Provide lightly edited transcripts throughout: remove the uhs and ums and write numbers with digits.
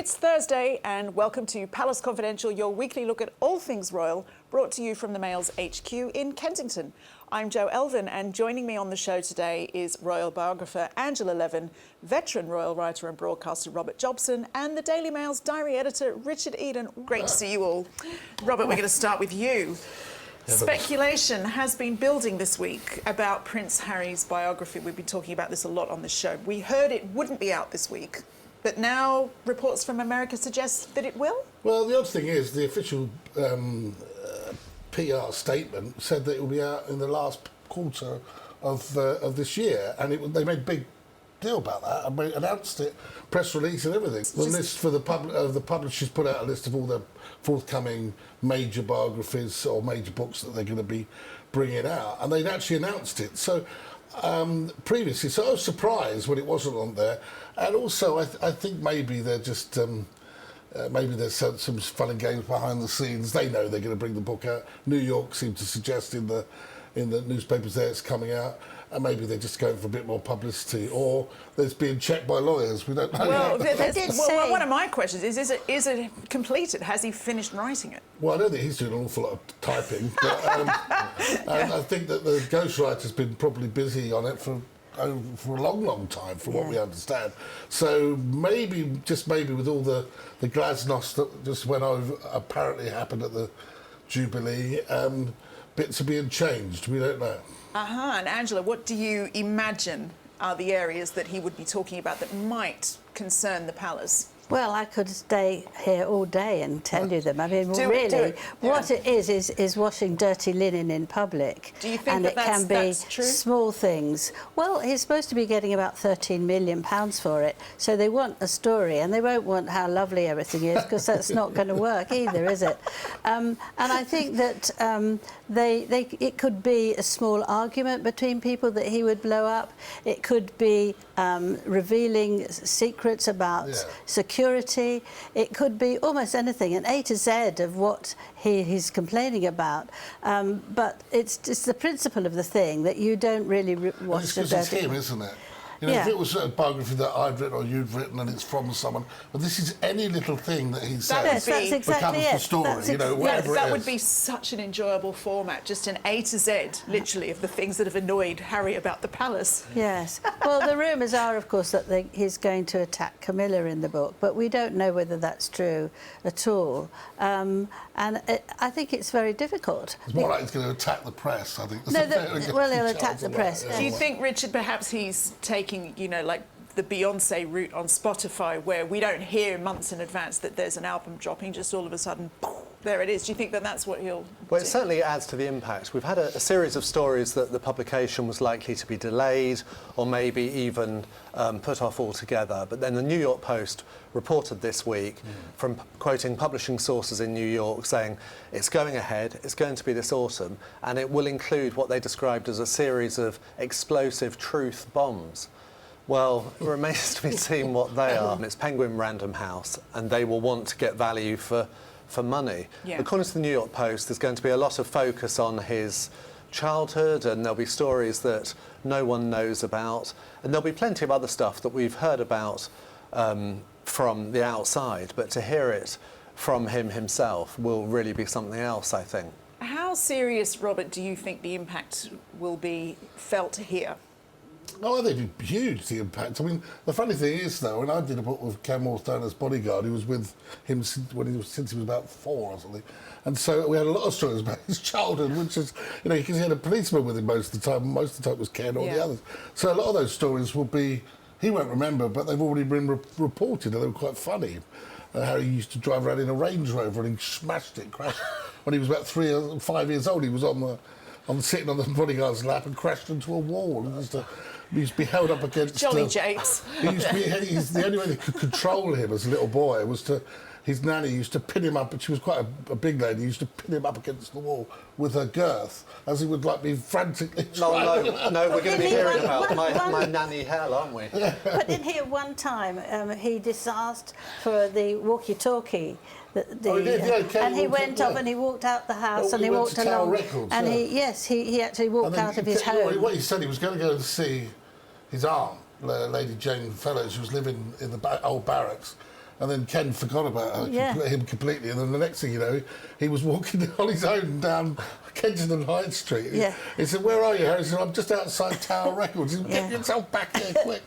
It's Thursday and welcome to Palace Confidential, your weekly look at all things royal, brought to you from the Mail's HQ in Kensington. I'm Jo Elvin and joining me on the show today is royal biographer Angela Levin, veteran royal writer and broadcaster Robert Jobson and the Daily Mail's diary editor Richard Eden. Great to see you all. Robert, we're going to start with you. Speculation has been building this week about Prince Harry's biography. We've been talking about this a lot on this show. We heard it wouldn't be out this week, but now reports from America suggest that it will? Well, the odd thing is the official PR statement said that it will be out in the last quarter of this year, and they made a big deal about that and announced it, press release and everything. The list for the publishers put out a list of all the forthcoming major biographies or major books that they're going to be bringing out, and they'd actually announced it. So previously, so I was surprised when it wasn't on there, and also I think maybe they're just maybe there's some fun and games behind the scenes. They know they're going to bring the book out. New York seemed to suggest in the newspapers there it's coming out, and maybe they're just going for a bit more publicity, or there's being checked by lawyers. We don't know. Well, one of my questions is it completed? Has he finished writing it? Well, I don't think he's doing an awful lot of typing, but and I think that the ghostwriter's been probably busy on it for a long time, from what we understand. So maybe, just maybe, with all the glasnost that just went over, apparently happened at the Jubilee, bits are being changed. We don't know. And Angela, what do you imagine are the areas that he would be talking about that might concern the palace? Well, I could stay here all day and tell you them. I mean, what it is washing dirty linen in public. Do you think and that can be true? Small things. Well, he's supposed to be getting about £13 million for it, so they want a story, and they won't want how lovely everything is, because that's not going to work either, is it? And I think that it could be a small argument between people that he would blow up. It could be revealing secrets about security. It could be almost anything, an A to Z of what he's complaining about. But it's the principle of the thing that you don't really watch the dirty. It's him, isn't it? You know, if it was a biography that I'd written or you'd written and it's from someone, but this is any little thing that he says becomes the story, whatever that would be such an enjoyable format, just an A to Z, literally, of the things that have annoyed Harry about the palace. Yes. Well, the rumours are, of course, that he's going to attack Camilla in the book, but we don't know whether that's true at all. And I think it's very difficult. It's more like he's going to attack the press, I think. Well, he'll attack the press. Do you think, Richard, perhaps he's taking, like the Beyonce route on Spotify, where we don't hear months in advance that there's an album dropping, just all of a sudden, there it is? Do you think that that's what he'll Well, do? It certainly adds to the impact. We've had a series of stories that the publication was likely to be delayed or maybe even put off altogether. But then the New York Post reported this week, from quoting publishing sources in New York, saying it's going ahead, it's going to be this autumn, and it will include what they described as a series of explosive truth bombs. Well, it remains to be seen what they are. It's Penguin Random House, and they will want to get value for money. According to the New York Post, there's going to be a lot of focus on his childhood, and there'll be stories that no one knows about, and there'll be plenty of other stuff that we've heard about from the outside, but to hear it from him himself will really be something else, I think. How serious, Robert, do you think the impact will be felt here? Oh, they'd be huge, the impact. I mean, the funny thing is, though, when I did a book with Cornwall Stoner's bodyguard, who was with him since he was about 4 or something, and so we had a lot of stories about his childhood, which is, because he had a policeman with him most of the time, and most of the time it was Ken or the others. So a lot of those stories will be, he won't remember, but they've already been reported, and they were quite funny. How he used to drive around in a Range Rover and he smashed it, crashed. When he was about 3 or 5 years old, he was sitting on the bodyguard's lap and crashed into a wall. He used to be held up against... Jolly Japes. The only way they could control him as a little boy was his nanny used to pin him up, and she was quite a big lady, used to pin him up against the wall with her girth, as he would be frantically trying. No, we're going to be hearing about my nanny hell, aren't we? But in here one time, he just asked for the walkie-talkie. And he went off and he walked out the house and he walked along. Records, and he actually walked out of his home. What he said, he was going to go and see his aunt, Lady Jane Fellows, who was living in the old barracks, And then Ken forgot about her, Yeah. him completely. And then the next thing you know, he was walking on his own down Kensington High Street. Yeah. He said, "Where are you, Harry?" He said, "I'm just outside Tower Records." He said, "Get yourself back here quick."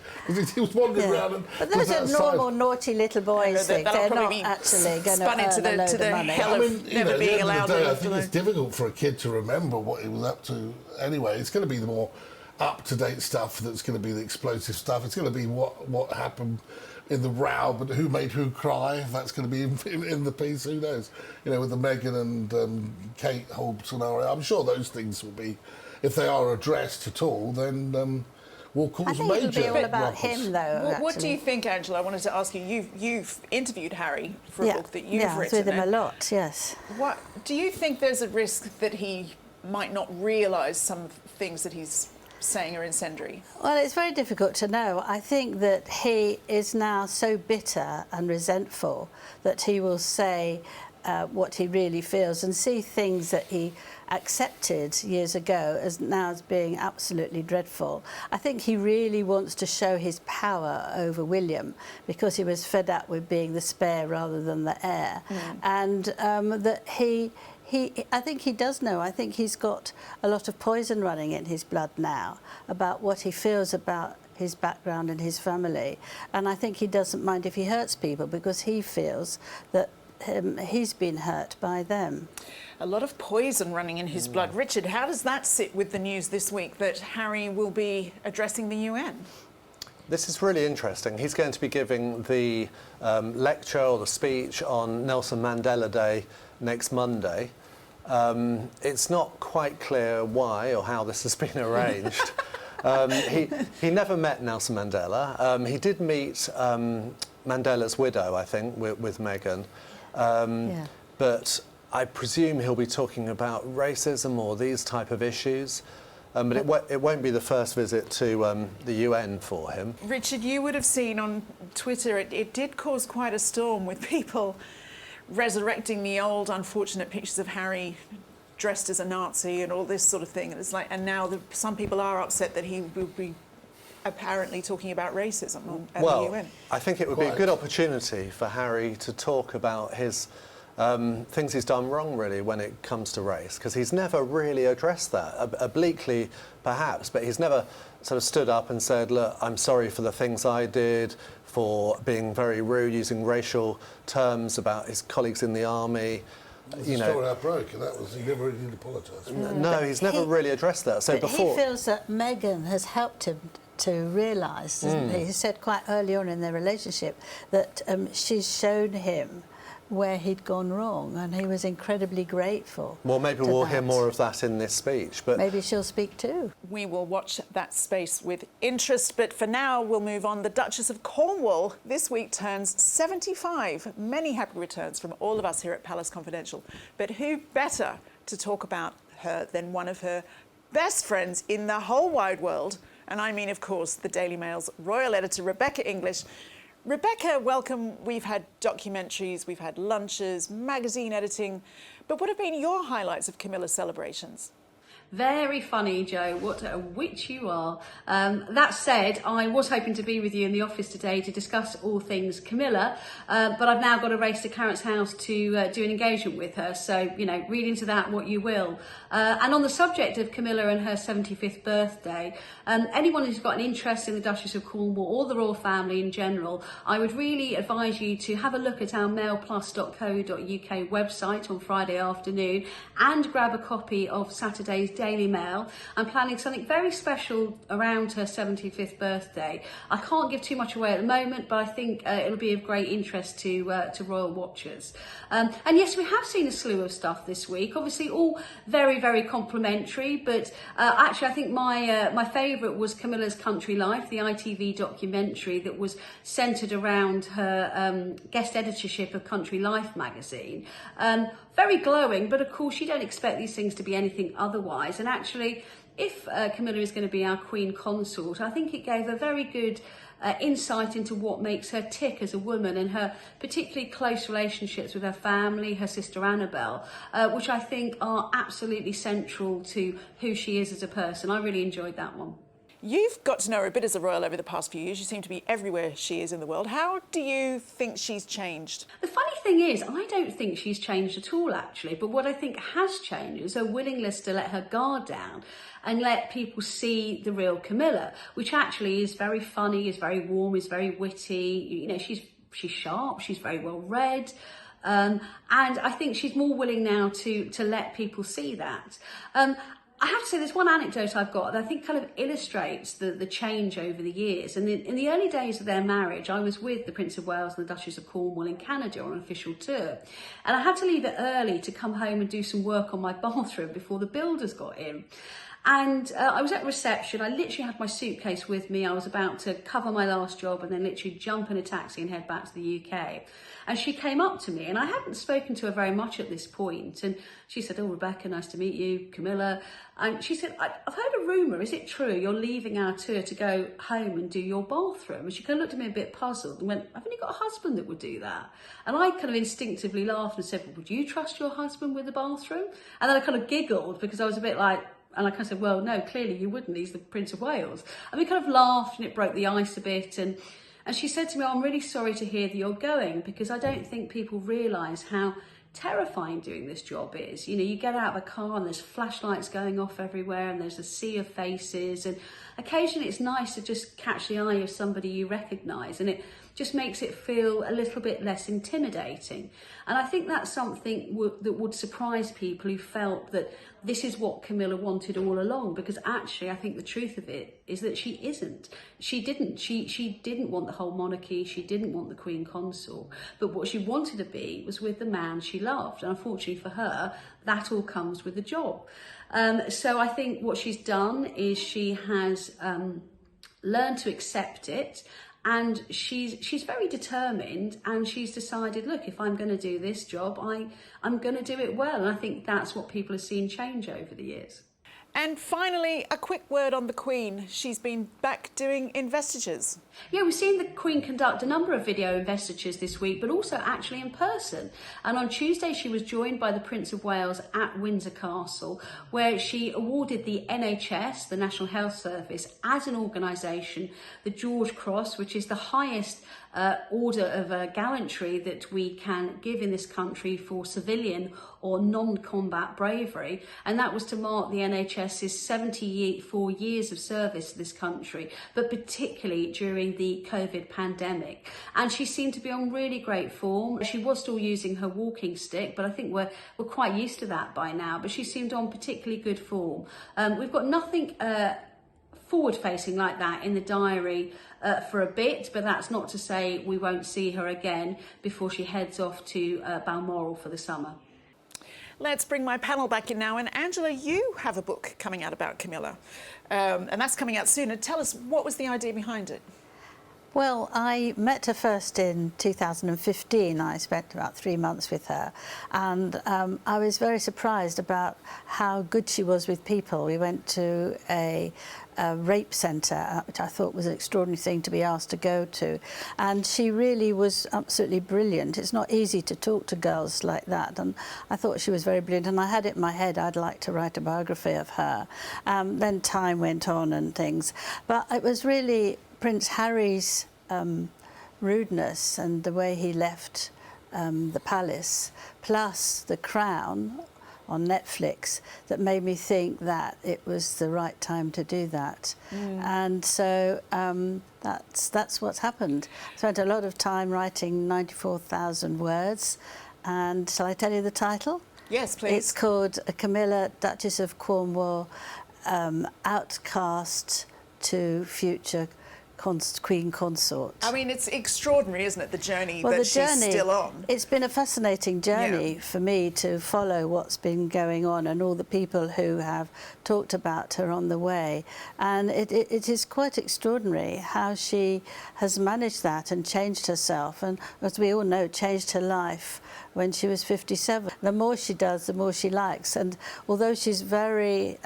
He was wandering around and But those are outside. normal naughty little boys things. That'll They're probably not be actually going to spun into earn a load to the of money. hell of never at the being end allowed of the day, to I live think alone. it's difficult for a kid to remember what he was up to anyway. It's going to be the more up-to-date stuff that's going to be the explosive stuff. It's going to be what happened in the row, but who made who cry. That's going to be in the piece. Who knows? You know, with the Meghan and Kate whole scenario. I'm sure those things will be, if they are addressed at all, then will cause I think major it'll be all about ruckus. him, though. What do actually. you think, Angela? I wanted to ask you. You've interviewed Harry for a book that you've yeah, written. with him a and lot, yes. What do you think? There's a risk that he might not realise some things that he's saying are incendiary? Well, it's very difficult to know. I think that he is now so bitter and resentful that he will say what he really feels and see things that he accepted years ago as now as being absolutely dreadful. I think he really wants to show his power over William because he was fed up with being the spare rather than the heir. And that I think he does know. I think he's got a lot of poison running in his blood now about what he feels about his background and his family. And I think he doesn't mind if he hurts people because he feels that he's been hurt by them. A lot of poison running in his blood. Richard, how does that sit with the news this week that Harry will be addressing the UN? This is really interesting. He's going to be giving the lecture or the speech on Nelson Mandela Day next Monday. It's not quite clear why or how this has been arranged. He never met Nelson Mandela. He did meet Mandela's widow, I think, with Meghan. But I presume he'll be talking about racism or these type of issues. But it won't be the first visit to the UN for him. Richard, you would have seen on Twitter, it did cause quite a storm with people resurrecting the old unfortunate pictures of Harry dressed as a Nazi and all this sort of thing. And it's like, and now some people are upset that he will be apparently talking about racism at the UN. I think it would be a good opportunity for Harry to talk about his things he's done wrong, really, when it comes to race, because he's never really addressed that, obliquely perhaps, but he's never sort of stood up and said, look, I'm sorry for the things I did, for being very rude, using racial terms about his colleagues in the army. The story I broke, and that was he never really apologised. No, he's never really addressed that. So But he feels that Meghan has helped him to realise, doesn't he? He said quite early on in their relationship that she's shown him where he'd gone wrong, and he was incredibly grateful. Well, maybe we'll hear more of that in this speech. But maybe she'll speak too. We will watch that space with interest, but for now we'll move on. The Duchess of Cornwall this week turns 75. Many happy returns from all of us here at Palace Confidential. But who better to talk about her than one of her best friends in the whole wide world? And I mean, of course, the Daily Mail's royal editor, Rebecca English. Rebecca, welcome. We've had documentaries, we've had lunches, magazine editing, but what have been your highlights of Camilla's celebrations? Very funny, Joe. What a witch you are. That said, I was hoping to be with you in the office today to discuss all things Camilla, but I've now got to race to Carrot's house to do an engagement with her. So, you know, read into that what you will. And on the subject of Camilla and her 75th birthday, anyone who's got an interest in the Duchess of Cornwall or the royal family in general, I would really advise you to have a look at our mailplus.co.uk website on Friday afternoon and grab a copy of Saturday's Daily Mail. I'm planning something very special around her 75th birthday. I can't give too much away at the moment, but I think it'll be of great interest to royal watchers. And yes, we have seen a slew of stuff this week, obviously all very, very complimentary, but actually I think my favourite was Camilla's Country Life, the ITV documentary that was centred around her guest editorship of Country Life magazine. Very glowing, but of course you don't expect these things to be anything otherwise. And actually, if Camilla is going to be our Queen Consort, I think it gave a very good insight into what makes her tick as a woman and her particularly close relationships with her family, her sister Annabelle, which I think are absolutely central to who she is as a person. I really enjoyed that one. You've got to know her a bit as a royal over the past few years. You seem to be everywhere she is in the world. How do you think she's changed? The funny thing is, I don't think she's changed at all, actually. But what I think has changed is her willingness to let her guard down and let people see the real Camilla, which actually is very funny, is very warm, is very witty. You know, she's sharp, she's very well read. And I think she's more willing now to let people see that. I have to say, there's one anecdote I've got that I think kind of illustrates the change over the years. And in the early days of their marriage, I was with the Prince of Wales and the Duchess of Cornwall in Canada on an official tour. And I had to leave it early to come home and do some work on my bathroom before the builders got in. And I was at reception. I literally had my suitcase with me. I was about to cover my last job and then literally jump in a taxi and head back to the UK. And she came up to me, and I hadn't spoken to her very much at this point. And she said, "Oh, Rebecca, nice to meet you, Camilla." And she said, "I've heard a rumour. Is it true you're leaving our tour to go home and do your bathroom?" And she kind of looked at me a bit puzzled and went, "Haven't you got a husband that would do that?" And I kind of instinctively laughed and said, "Well, would you trust your husband with the bathroom?" And then I kind of giggled because I was a bit like, and I kind of said, "Well, no, clearly you wouldn't. He's the Prince of Wales." And we kind of laughed and it broke the ice a bit. And she said to me, "I'm really sorry to hear that you're going, because I don't think people realise how terrifying doing this job is. You know, you get out of a car and there's flashlights going off everywhere and there's a sea of faces, and occasionally it's nice to just catch the eye of somebody you recognise, and it just makes it feel a little bit less intimidating." And I think that's something that would surprise people who felt that this is what Camilla wanted all along, because actually I think the truth of it is that she isn't. She didn't want the whole monarchy, she didn't want the Queen Consort, but what she wanted to be was with the man she loved. And unfortunately for her, that all comes with the job. So I think what she's done is she has learned to accept it. And she's very determined, and she's decided, look, if I'm going to do this job, I'm going to do it well. And I think that's what people have seen change over the years. And finally, a quick word on the Queen. She's been back doing investitures. Yeah, we've seen the Queen conduct a number of video investitures this week, but also actually in person. And on Tuesday, she was joined by the Prince of Wales at Windsor Castle, where she awarded the NHS, the National Health Service, as an organisation, the George Cross, which is the highest order of gallantry that we can give in this country for civilian or non-combat bravery. And that was to mark the NHS's 74 years of service to this country, but particularly during the COVID pandemic. And she seemed to be on really great form. She was still using her walking stick, but I think we're quite used to that by now. But she seemed on particularly good form. We've got nothing forward-facing like that in the diary for a bit, but that's not to say we won't see her again before she heads off to Balmoral for the summer. Let's bring my panel back in now. And Angela, you have a book coming out about Camilla, and that's coming out soon. And tell us, what was the idea behind it? Well, I met her first in 2015. I spent about 3 months with her, and I was very surprised about how good she was with people. We went to a rape centre, which I thought was an extraordinary thing to be asked to go to, and she really was absolutely brilliant. It's not easy to talk to girls like that, and I thought she was very brilliant, and I had it in my head I'd like to write a biography of her. Then time went on and things, but it was really Prince Harry's rudeness and the way he left the palace, plus The Crown on Netflix, that made me think that it was the right time to do that. And so that's what's happened. Spent a lot of time writing 94,000 words. And shall I tell you the title? Yes, please. It's called Camilla, Duchess of Cornwall, Outcast to Future Queen Consort. I mean, it's extraordinary, isn't it, the journey Well, that the she's journey, still on? It's been a fascinating journey for me to follow what's been going on and all the people who have talked about her on the way. And it is quite extraordinary how she has managed that and changed herself. And as we all know, changed her life when she was 57. The more she does, the more she likes. And although she's very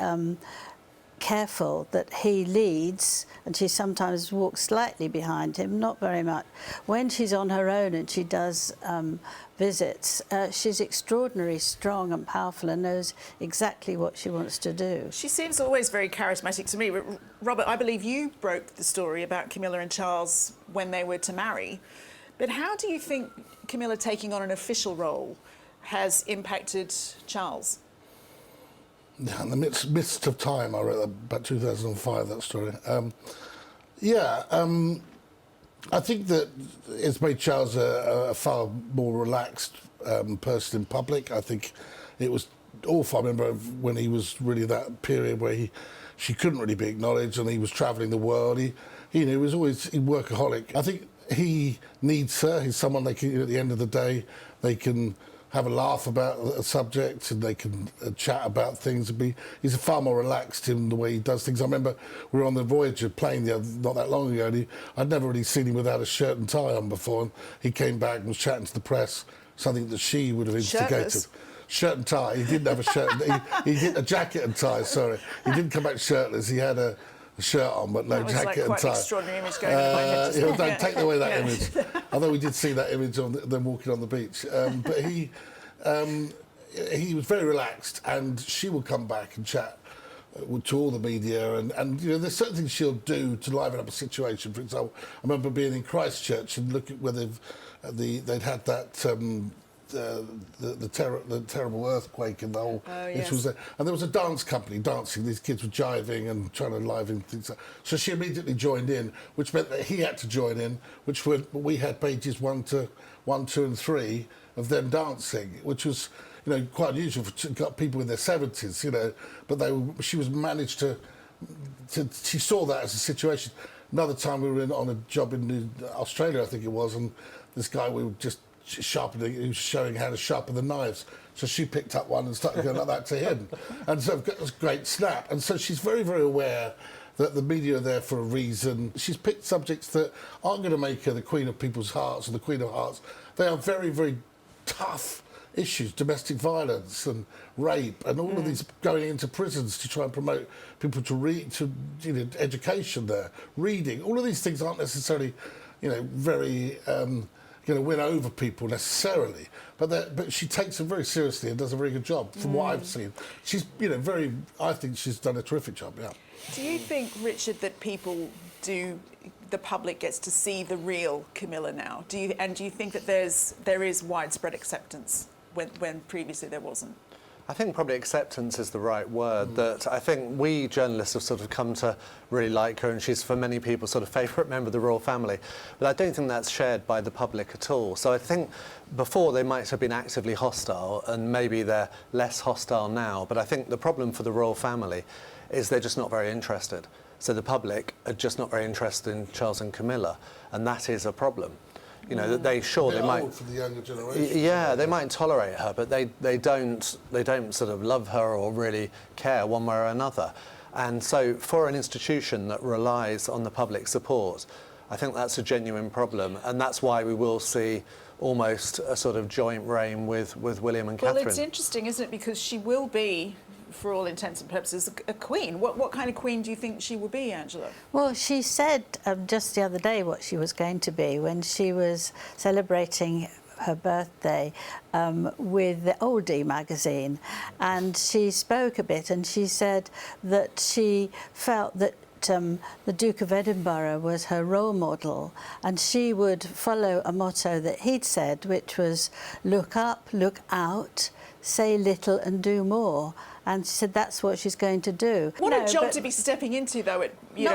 careful that he leads, and she sometimes walks slightly behind him, not very much. When she's on her own and she does visits, she's extraordinarily strong and powerful and knows exactly what she wants to do. She seems always very charismatic to me. Robert, I believe you broke the story about Camilla and Charles when they were to marry. But how do you think Camilla taking on an official role has impacted Charles? Yeah, in the midst of time, I wrote that about 2005, that story. I think that it's made Charles a far more relaxed person in public. I think it was awful. I remember when he was really that period where she couldn't really be acknowledged, and he was travelling the world. He was always a workaholic. I think he needs her. He's someone they can, at the end of the day, they can have a laugh about a subject and they can chat about things. He's far more relaxed in the way he does things. I remember we were on the Voyager plane not that long ago, and I'd never really seen him without a shirt and tie on before, and he came back and was chatting to the press, something that she would have instigated. Shirtless. Shirt and tie. He didn't have a shirt. He did a jacket and tie, sorry. He didn't come back shirtless. He had a shirt on, but no jacket and tie. That was like quite an extraordinary image going in my head. Don't take away that image. Although we did see that image of them walking on the beach. But he was very relaxed, and she will come back and chat to all the media, and you know, there's certain things she'll do to liven up a situation. For example, I remember being in Christchurch and looking where they'd had that. The terrible earthquake and the whole yes. was there. And there was a dance company dancing. These kids were jiving and trying to liven things up. So she immediately joined in, which meant that he had to join in, we had pages 1, 2 and 3 of them dancing, which was, you know, quite unusual for got people in their 70s, you know. But she was managed to she saw that as a situation. Another time we were on a job in Australia, I think it was, and this guy we were just sharpening, he was showing how to sharpen the knives. So she picked up one and started going like that to him. And so it was a great snap. And so she's very, very aware that the media are there for a reason. She's picked subjects that aren't going to make her the queen of people's hearts or the queen of hearts. They are very, very tough issues, domestic violence and rape and all of these, going into prisons to try and promote people to read, to, you know, education there, reading. All of these things aren't necessarily, you know, very... going to win over people necessarily, but she takes them very seriously and does a very good job from what I've seen. She's, you know, I think she's done a terrific job. Yeah. Do you think, Richard, that the public gets to see the real Camilla now? Do you think that there is widespread acceptance when previously there wasn't? I think probably acceptance is the right word. That I think we journalists have sort of come to really like her, and she's for many people sort of favourite member of the royal family. But I don't think that's shared by the public at all. So I think before they might have been actively hostile, and maybe they're less hostile now. But I think the problem for the royal family is they're just not very interested. So the public are just not very interested in Charles and Camilla, and that is a problem. You know, that they might old for the younger generation. Yeah, they might tolerate her, but they don't sort of love her or really care one way or another. And so for an institution that relies on the public support, I think that's a genuine problem, and that's why we will see almost a sort of joint reign with William and Catherine. Well, it's interesting, isn't it? Because she will be, for all intents and purposes, a queen. What kind of queen do you think she will be, Angela? Well, she said just the other day what she was going to be when she was celebrating her birthday with the Oldie magazine, and she spoke a bit, and she said that she felt that the Duke of Edinburgh was her role model, and she would follow a motto that he'd said, which was look up, look out, say little and do more. And she said that's what she's going to do. What a job to be stepping into, though, at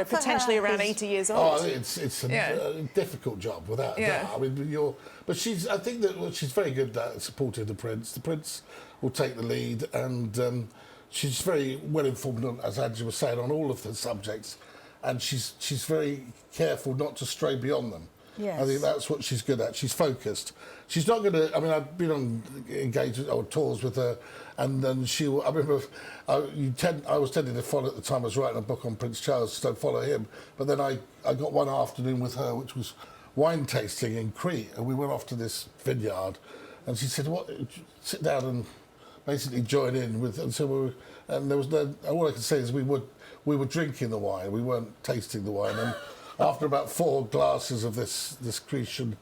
potentially around 80 years old. Oh, it's a difficult job, without a doubt. I mean, but I think that she's very good at supporting the Prince. The Prince will take the lead, and she's very well informed, as Angela was saying, on all of the subjects, and she's very careful not to stray beyond them. Yes. I think that's what she's good at. She's focused. She's not going to... I mean, I've been on engagements or tours with her, and then she will... I remember I was tending to follow, at the time I was writing a book on Prince Charles, so follow him. But then I got one afternoon with her, which was wine tasting in Crete, and we went off to this vineyard, and she said, "What? Sit down and basically join in with..." And so and there was no... All I could say is we we were drinking the wine, we weren't tasting the wine. And after about 4 glasses of this Grecian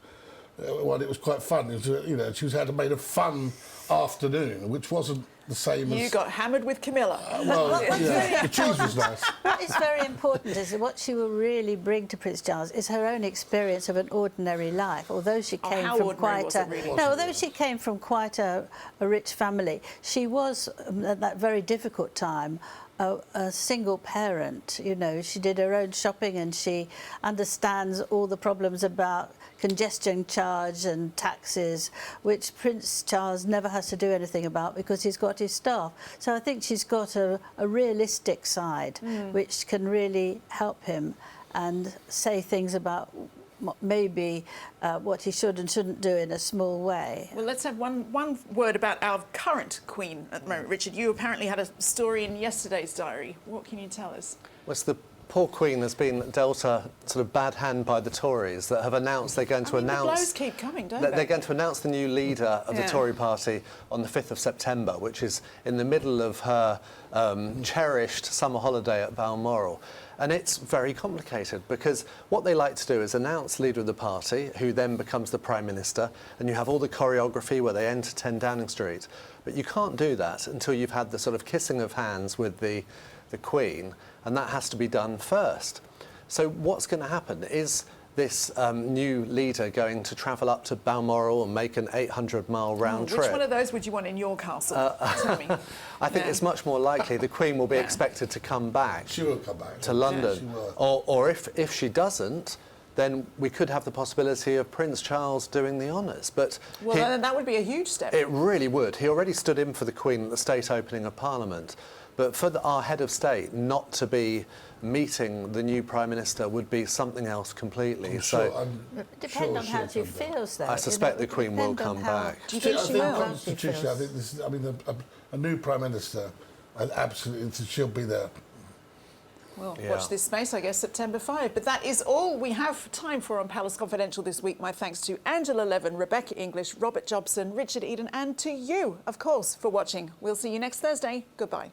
wine, it was quite fun. It was, you know, she had made a fun afternoon, which wasn't the same as... You got hammered with Camilla. Well, yeah, the cheese was nice. What is very important is that what she will really bring to Prince Charles is her own experience of an ordinary life. Although she came how from ordinary quite was a it really? no, although she came from quite a rich family, she was at that very difficult time a single parent. You know, she did her own shopping and she understands all the problems about congestion charge and taxes, which Prince Charles never has to do anything about because he's got his staff. So I think she's got a realistic side which can really help him and say things about maybe what he should and shouldn't do in a small way. Well, let's have one word about our current Queen at the moment. Richard, you apparently had a story in yesterday's diary. What can you tell us? Well, it's the poor Queen has been dealt a sort of bad hand by the Tories that have announced they're going to announce... The blows keep coming, don't they? They're going to announce the new leader of the Tory Party on the 5th of September, which is in the middle of her cherished summer holiday at Balmoral. And it's very complicated because what they like to do is announce leader of the party, who then becomes the Prime Minister, and you have all the choreography where they enter 10 Downing Street. But you can't do that until you've had the sort of kissing of hands with the Queen, and that has to be done first. So what's going to happen? Is this new leader going to travel up to Balmoral and make an 800-mile round trip? Which one of those would you want in your castle? Tell me. I think it's much more likely the Queen will be expected to come back. She will come back to London. She will. Or if she doesn't, then we could have the possibility of Prince Charles doing the honours. But well, then that would be a huge step. It really would. He already stood in for the Queen at the state opening of Parliament. But for our head of state not to be meeting the new Prime Minister would be something else completely. Depend on how she feels, though. I suspect the Queen will come back. Do you think she will? Constitutionally, I think this is, I mean, a new Prime Minister, absolutely, she'll be there. Well, watch this space, I guess, September 5. But that is all we have time for on Palace Confidential this week. My thanks to Angela Levin, Rebecca English, Robert Jobson, Richard Eden, and to you, of course, for watching. We'll see you next Thursday. Goodbye.